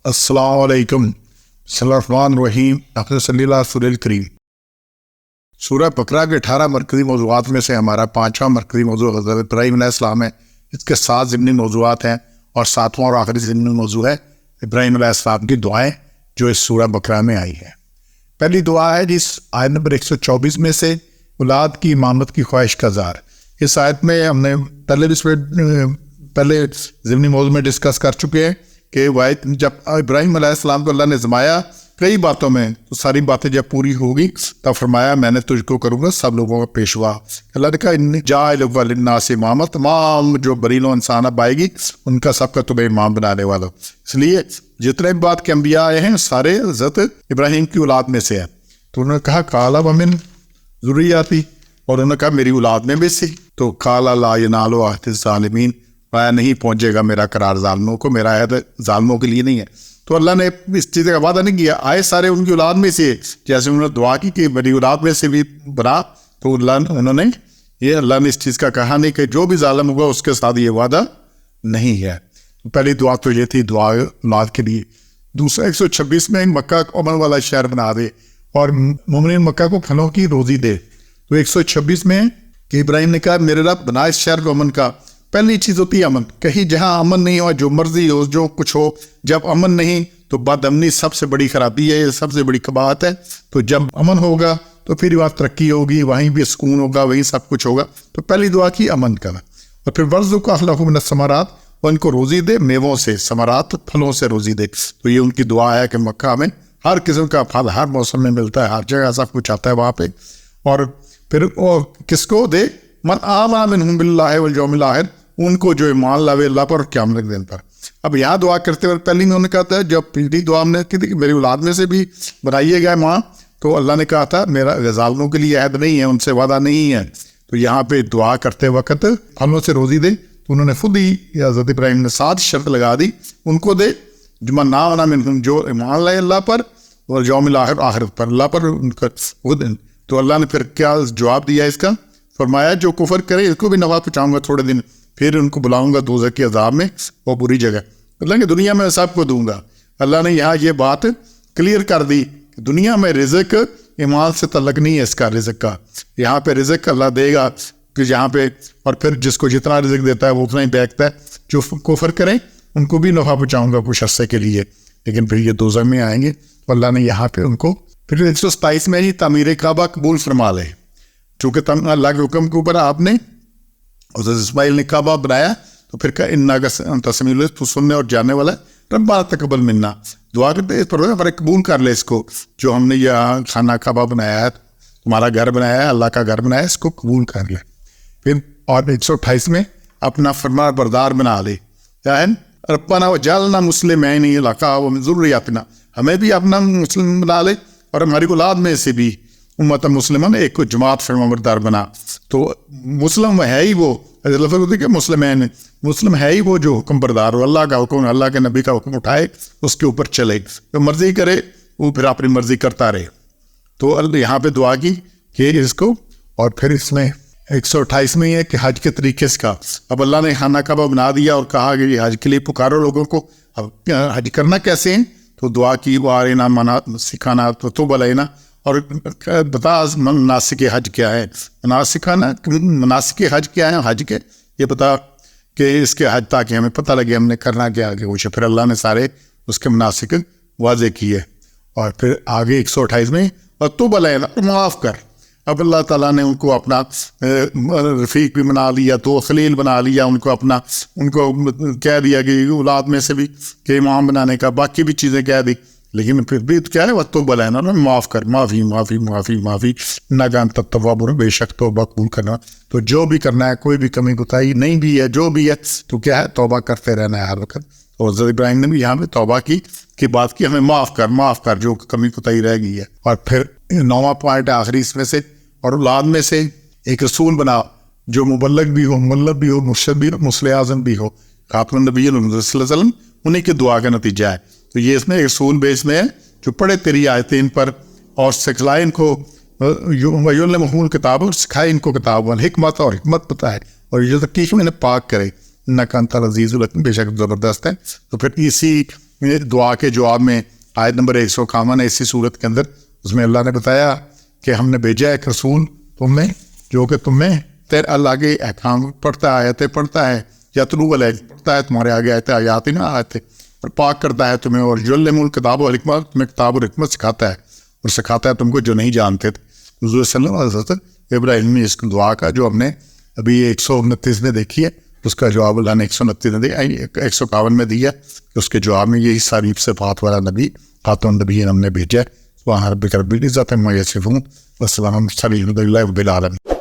السلام علیکم بسم اللہ الرحمن الرحیم حافظ صلی اللہ سورہ کریم۔ سورہ بقرہ کے 18 مرکزی موضوعات میں سے ہمارا 5واں مرکزی موضوع حضرت ابراہیم علیہ السلام ہے۔ اس کے 7 ضمنی موضوعات ہیں اور 7واں اور آخری ضمنی موضوع ہے ابراہیم علیہ السلام کی دعائیں جو اس سورہ بقرہ میں آئی ہیں۔ پہلی دعا ہے جس آیت نمبر 124 میں سے اولاد کی امامت کی خواہش کا اظہار۔ اس آیت میں ہم نے پہلے ضمنی موضوع میں ڈسکس کر چکے ہیں کہ جب ابراہیم علیہ السلام کو اللہ نے زمایا کئی باتوں میں، تو ساری باتیں جب پوری ہوگی تب فرمایا میں نے تجھ کو کروں گا سب لوگوں کا پیشوا۔ اللہ نے کہا انی جاعل للناس اماما، تمام جو بریلو انسان اب آئے گی ان کا سب کا تمہیں امام بنانے والا۔ اس لیے جتنے بھی بات کے انبیاء آئے ہیں سارے حضرت ابراہیم کی اولاد میں سے ہیں۔ تو انہوں نے کہا قال ومن ذریتی، اور انہوں نے کہا میری اولاد میں بھی سے، تو قال لا ینال عہد الظالمین، نہیں پہنچے گا میرا قرار ظالموں کو، میرا عہد ظالموں کے لیے نہیں ہے۔ تو اللہ نے اس چیز کا وعدہ نہیں کیا، آئے سارے ان کی اولاد میں سے، جیسے انہوں نے دعا کی کہ میری اولاد میں سے بھی بنا، تو انہوں نے اللہ نے اس چیز کا کہا نہیں کہ جو بھی ظالم ہوگا اس کے ساتھ یہ وعدہ نہیں ہے۔ پہلی دعا تو یہ تھی دعا اولاد کے لیے۔ دوسرا 126 میں مکہ کو امن والا شہر بنا دے اور مومنین مکہ کو پھلوں کی روزی دے۔ تو 126 میں کہ ابراہیم نے کہا میرے رب بنا اس شہر کو امن کا۔ پہلی چیز ہوتی ہے امن، کہیں جہاں امن نہیں ہو، جو مرضی ہو جو کچھ ہو، جب امن نہیں تو بد امنی سب سے بڑی خرابی ہے، یہ سب سے بڑی قباحت ہے۔ تو جب امن ہوگا تو پھر وہاں ترقی ہوگی، وہیں بھی سکون ہوگا، وہیں سب کچھ ہوگا۔ تو پہلی دعا کی امن کا، اور پھر ورزق اہلہ من الثمرات، اور ان کو روزی دے میووں سے، ثمرات پھلوں سے روزی دے۔ تو یہ ان کی دعا ہے کہ مکہ میں ہر قسم کا پھل ہر موسم میں ملتا ہے، ہر جگہ سب کچھ آتا ہے وہاں پہ۔ اور پھر کس کو دے؟ من آمن منہم باللہ والیوم الآخر، ان کو جو ایمان لاوے اللہ پر اور قیامت کے دن پر۔ اب یہاں دعا کرتے ہوئے پہلی میں انہوں نے کہا تھا، جب پہلی دعا ہم نے کی تھی کہ میری اولاد میں سے بھی بنائیے گا ماں، تو اللہ نے کہا تھا میرا ظالموں کے لیے عہد نہیں ہے، ان سے وعدہ نہیں ہے۔ تو یہاں پہ دعا کرتے وقت پھلوں سے روزی دے، تو انہوں نے خود ہی حضرت ابراہیم نے 7 شرط لگا دی، ان کو دے جمن آمن منہم، جو ایمان لائے اللہ پر اور یوم الآخر، آخرت پر، اللہ پر ان کا۔ تو اللہ نے پھر کیا جواب دیا اس کا؟ فرمایا جو کفر کرے اس کو بھی نفع پہنچاؤں گا تھوڑے دن، پھر ان کو بلاؤں گا دوزخ کے عذاب میں، وہ بری جگہ۔ اللہ کہ دنیا میں سب کو دوں گا۔ اللہ نے یہاں یہ بات کلیئر کر دی کہ دنیا میں رزق ایمان سے تعلق نہیں ہے، اس کا رزق کا یہاں پہ رزق اللہ دے گا کہ یہاں پہ، اور پھر جس کو جتنا رزق دیتا ہے وہ اتنا ہی بیکتا ہے۔ جو کفر کریں ان کو بھی نفع پہنچاؤں گا کچھ عرصے کے لیے، لیکن پھر یہ دوزخ میں آئیں گے۔ تو اللہ نے یہاں پہ ان کو پھر 127 میں ہی تعمیر کعبہ قبول فرما لے، چونکہ اللہ کے حکم کے اوپر آپ نے حضرت اسماعیل نے کعبہ بنایا، تو پھر کہا انک سمیع، تو سننے اور جاننے والا، ربنا تقبل منا، دعا کرتے اس پر قبول کر لے اس کو، جو ہم نے یہاں خانہ کعبہ بنایا ہے، تمہارا گھر بنایا ہے، اللہ کا گھر بنایا ہے، اس کو قبول کر لے۔ پھر اور 128 میں اپنا فرما بردار بنا لے، کیا ہے ربنا وجعلنا مسلمین لک ومن ذریتنا، ہمیں بھی اپنا مسلم بنا لے اور ہماری اولاد میں سے بھی امت مسلمان، ایک جماعت فرما بردار بنا۔ تو مسلم ہے ہی وہ، لفظ ہوتی کہ مسلم ہے ہی وہ جو حکم بردار ہو، اللہ کا حکم، اللہ کے نبی کا حکم اٹھائے اس کے اوپر چلے، جو مرضی کرے وہ پھر اپنی مرضی کرتا رہے۔ تو یہاں پہ دعا کی کہ اس کو، اور پھر اس میں 128 میں یہ کہ حج کے طریقے سے کہا، اب اللہ نے خانہ کعبہ بنا دیا اور کہا کہ حج کے لیے پکارو لوگوں کو، اب حج کرنا کیسے ہیں؟ تو دعا کی وہ آرینا منا سکھانا تو توب علینا، اور بتا مناسک حج کیا ہے، مناسک حج کیا ہے، حج کے یہ بتا کہ اس کے حج، تاکہ ہمیں پتہ لگے ہم نے کرنا کیا آگے کچھ۔ پھر اللہ نے سارے اس کے مناسک واضح کیے، اور پھر آگے 128 میں اور توب علینا، معاف کر۔ اب اللہ تعالیٰ نے ان کو اپنا رفیق بھی بنا لیا، تو خلیل بنا لیا، ان کو کہہ دیا کہ اولاد میں سے بھی کہ امام بنانے کا، باقی بھی چیزیں کہہ دی، لیکن پھر بھی کیا ہے وَتُوبْ عَلَيْنَا، معاف کر، معافی معافی معافی معافی، اِنَّكَ أَنْتَ التَّوَّابُ الرَّحِيمُ، بے شک توبہ قبول کرنا۔ تو جو بھی کرنا ہے، کوئی بھی کمی کوتاہی نہیں بھی ہے، جو بھی ہے تو کیا ہے توبہ کرتے رہنا ہے ہر وقت۔ اور حضرت ابراہیم نے بھی یہاں پہ توبہ کی بات کی، ہمیں معاف کر جو کمی کوتاہی رہ گئی ہے۔ اور پھر 9واں پوائنٹ آخری اس میں سے، اور اولاد میں سے ایک رسول بنا جو مبلغ بھی ہو، مولد بھی ہو، مرشد بھی ہو، مصلح اعظم بھی ہو، خاتم النبیین صلی اللہ علیہ وسلم، انہیں کی دعا کا نتیجہ ہے۔ تو یہ اس میں رسول بیس میں ہے جو پڑھے تیری آیتیں ان پر اور سکھلائے ان کو، وَيُعَلِّمُهُمُ الْكِتَابَ، اور سکھائے ان کو کتاب والحکمت، اور حکمت بتائے، اور یہ تحقیق میں انہیں پاک کرے، انک انت العزیز الحکیم، بے شک زبردست ہے۔ تو پھر اسی دعا کے جواب میں آیت نمبر 151 ہے اسی صورت کے اندر، اس میں اللہ نے بتایا کہ ہم نے بھیجا ایک رسول تم میں جو کہ تم میں تیرے اللہ کے احکام پڑھتا ہے، آیتیں پڑھتا ہے، یتلو علیکم پڑھتا ہے تمہارے آگے آیات نہ آتے، اور پاک کرتا ہے تمہیں، اور یعلم الکتاب والحکمت تمہیں کتاب اور حکمت سکھاتا ہے، اور سکھاتا ہے تم کو جو نہیں جانتے تھے۔ حضور صلی اللہ علیہ وسلم ابراہیم نے اس دعا کا جو ہم نے ابھی 129 میں دیکھی ہے، اس کا جواب اللہ نے 129 میں دیا، 151 میں دیا کہ اس کے جواب میں یہی ساری صفات والا نبی خاتم النبی ہم نے بھیجا ہے۔ سبحان ربک رب العزۃ عما یصفون وسلام علی المرسلین والحمد للہ رب العالمین۔